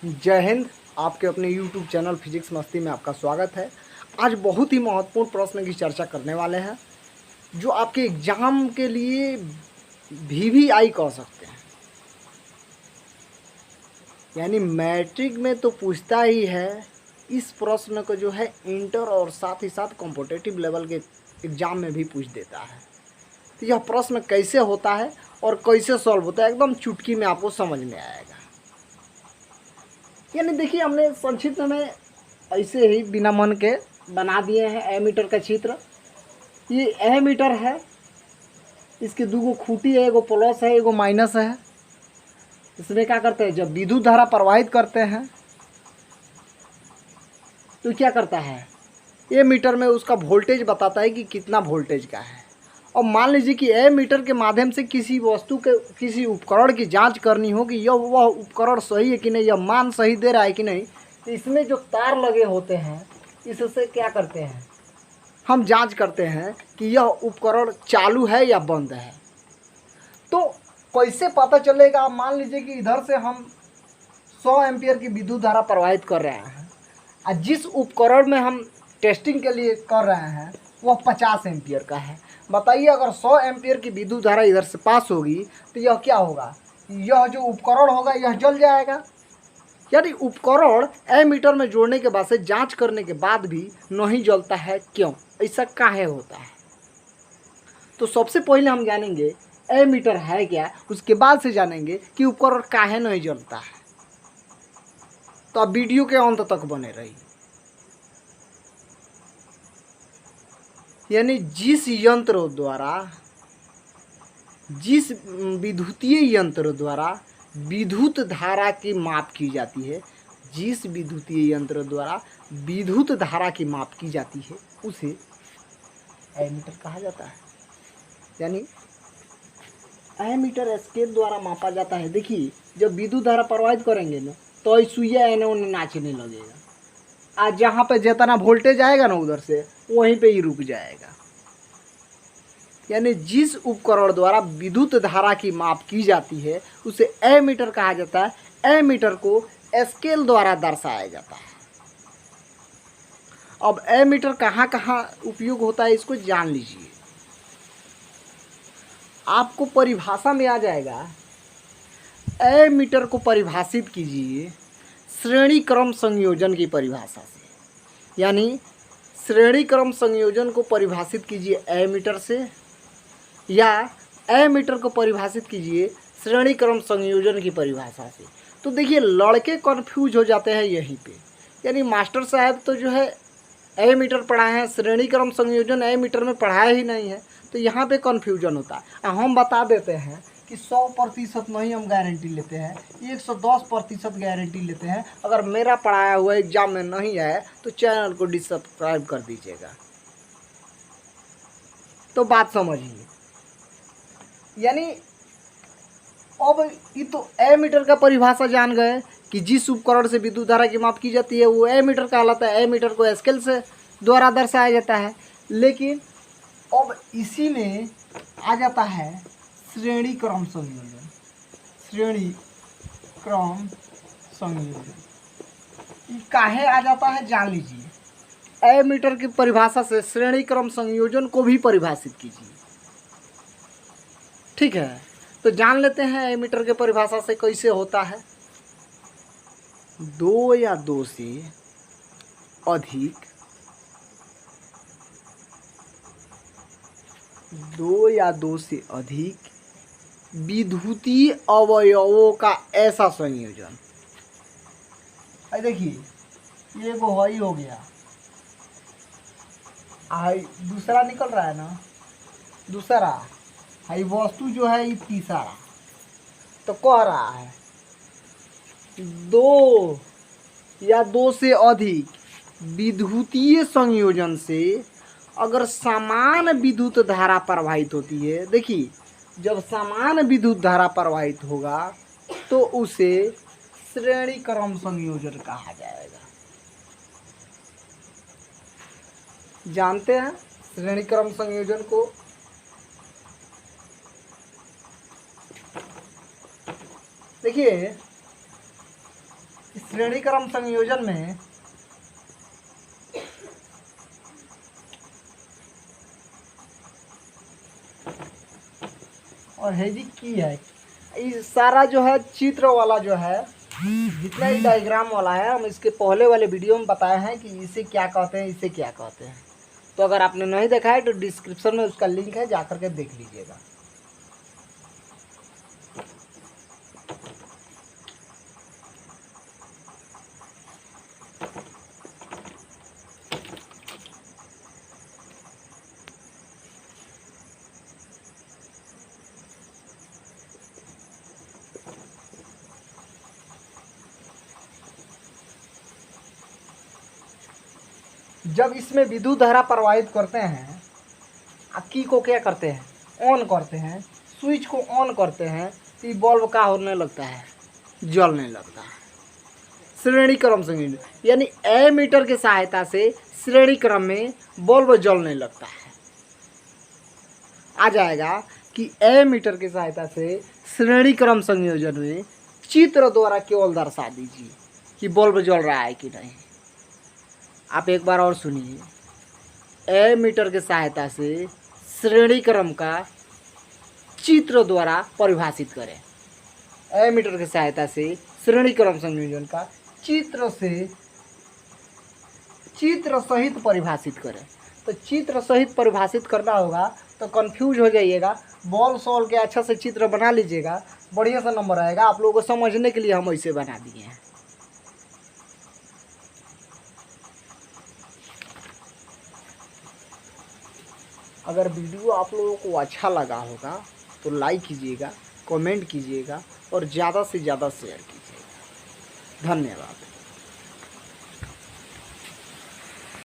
जय हिंद। आपके अपने YouTube चैनल फिजिक्स मस्ती में आपका स्वागत है। आज बहुत ही महत्वपूर्ण प्रश्न की चर्चा करने वाले हैं जो आपके एग्जाम के लिए VVI कह सकते हैं। यानी मैट्रिक में तो पूछता ही है, इस प्रश्न को जो है इंटर और साथ ही साथ कॉम्पिटिटिव लेवल के एग्जाम में भी पूछ देता है। तो यह प्रश्न कैसे होता है और कैसे सॉल्व होता है, एकदम चुटकी में आपको समझ में आएगा। यानी देखिए, हमने संक्षिप्त में ऐसे ही बिना मन के बना दिए हैं एमीटर का चित्र। ये एमीटर है, इसकी दो खूंटी है, एगो प्लस है एगो माइनस है। इसमें क्या करते हैं, जब विद्युत धारा प्रवाहित करते हैं तो क्या करता है, ये मीटर में उसका वोल्टेज बताता है कि कितना वोल्टेज का है। और मान लीजिए कि एमीटर के माध्यम से किसी वस्तु के किसी उपकरण की जांच करनी हो कि यह वह उपकरण सही है कि नहीं, यह मान सही दे रहा है कि नहीं। तो इसमें जो तार लगे होते हैं इससे क्या करते हैं, हम जांच करते हैं कि यह उपकरण चालू है या बंद है। तो कैसे पता चलेगा, मान लीजिए कि इधर से हम 100 एम्पियर की विद्युत धारा प्रवाहित कर रहे हैं और जिस उपकरण में हम टेस्टिंग के लिए कर रहे हैं वह 50 एम्पियर का है। बताइए, अगर 100 एम्पियर की विद्युत धारा इधर से पास होगी तो यह क्या होगा, यह जो उपकरण होगा यह जल जाएगा। यानी उपकरण एमीटर में जोड़ने के बाद से जांच करने के बाद भी नहीं जलता है, क्यों, ऐसा काहे होता है। तो सबसे पहले हम जानेंगे एमीटर है क्या, उसके बाद से जानेंगे कि उपकरण काहे नहीं जलता है। तो आप वीडियो के अंत तक बने रहिए। यानी जिस विद्युतीय यंत्र द्वारा विद्युत धारा की माप की जाती है, जिस विद्युतीय यंत्र द्वारा विद्युत धारा की माप की जाती है उसे एमीटर कहा जाता है। यानी एमीटर स्केल द्वारा मापा जाता है। देखिए, जब विद्युत धारा प्रवाहित करेंगे ना तो सुइया एने ओने नाचने लगेगा, आज जहाँ पे जितना वोल्टेज आएगा ना उधर से वहीं पे ही रुक जाएगा। यानी जिस उपकरण द्वारा विद्युत धारा की माप की जाती है उसे एमीटर कहा जाता है। एमीटर को स्केल द्वारा दर्शाया जाता है। अब एमीटर कहाँ कहाँ उपयोग होता है इसको जान लीजिए। आपको परिभाषा में आ जाएगा, एमीटर को परिभाषित कीजिए श्रेणी क्रम संयोजन की परिभाषा से। यानी श्रेणी क्रम संयोजन को परिभाषित कीजिए एमीटर से, या एमीटर को परिभाषित कीजिए श्रेणी क्रम संयोजन की परिभाषा से। तो देखिए, लड़के कन्फ्यूज हो जाते हैं यहीं पे। यानी मास्टर साहब तो जो है एमीटर पढ़ाए हैं, श्रेणी क्रम संयोजन एमीटर में पढ़ाया ही नहीं है, तो यहाँ पे कन्फ्यूजन होता है। हम बता देते हैं कि 100% नहीं हम गारंटी लेते हैं, 110% गारंटी लेते हैं। अगर मेरा पढ़ाया हुआ एग्जाम में नहीं आया तो चैनल को डिसब्सक्राइब कर दीजिएगा। तो बात समझिए। यानी अब ये तो एमीटर का परिभाषा जान गए कि जिस उपकरण से विद्युत धारा की माप की जाती है वो एमीटर कहलाता है। एमीटर को स्केल से द्वारा दर्शाया जाता है। लेकिन अब इसी में आ जाता है श्रेणी क्रम संयोजन। श्रेणी क्रम संयोजन काहे आ जाता है जान लीजिए। एमीटर की परिभाषा से श्रेणी क्रम संयोजन को भी परिभाषित कीजिए। ठीक है, तो जान लेते हैं एमीटर के परिभाषा से कैसे होता है। दो या दो से अधिक विद्युतीय अवयवों का ऐसा संयोजन। देखिए, ये वो वही हो गया, दूसरा निकल रहा है ना, दूसरा है वस्तु जो है ये तीसरा। तो कह रहा है दो या दो से अधिक विद्युतीय संयोजन से अगर समान विद्युत धारा प्रवाहित होती है। देखिए, जब समान विद्युत धारा प्रवाहित होगा तो उसे श्रेणी क्रम संयोजन कहा जाएगा। जानते हैं श्रेणी क्रम संयोजन को। देखिए, इस श्रेणी क्रम संयोजन में और है जी की है, इस सारा जो है चित्र वाला जो है जितना ही डायग्राम वाला है, हम इसके पहले वाले वीडियो में बताए हैं कि इसे क्या कहते हैं, इसे क्या कहते हैं। तो अगर आपने नहीं देखा है तो डिस्क्रिप्शन में उसका लिंक है, जाकर के देख लीजिएगा। जब इसमें विद्युत धारा प्रवाहित करते हैं, की को क्या करते हैं, ऑन करते हैं, स्विच को ऑन करते हैं, तो ये बल्ब का होने लगता है, जलने लगता है। श्रेणी क्रम संयोजन यानी एमीटर की सहायता से श्रेणी क्रम में बल्ब जलने लगता है। आ जाएगा कि एमीटर की सहायता से श्रेणी क्रम संयोजन में चित्र द्वारा केवल दर्शा दीजिए कि बल्ब जल रहा है कि नहीं। आप एक बार और सुनिए, एमीटर की सहायता से श्रेणी क्रम का चित्र द्वारा परिभाषित करें। एमीटर की सहायता से श्रेणी क्रम संयोजन का चित्र सहित परिभाषित करें। तो चित्र सहित परिभाषित करना होगा तो कंफ्यूज हो जाइएगा, बॉल सॉल के अच्छा से चित्र बना लीजिएगा, बढ़िया सा नंबर आएगा। आप लोगों को समझने के लिए हम ऐसे बना दिए हैं। अगर वीडियो आप लोगों को अच्छा लगा होगा तो लाइक कीजिएगा, कमेंट कीजिएगा और ज़्यादा से ज़्यादा शेयर कीजिएगा। धन्यवाद।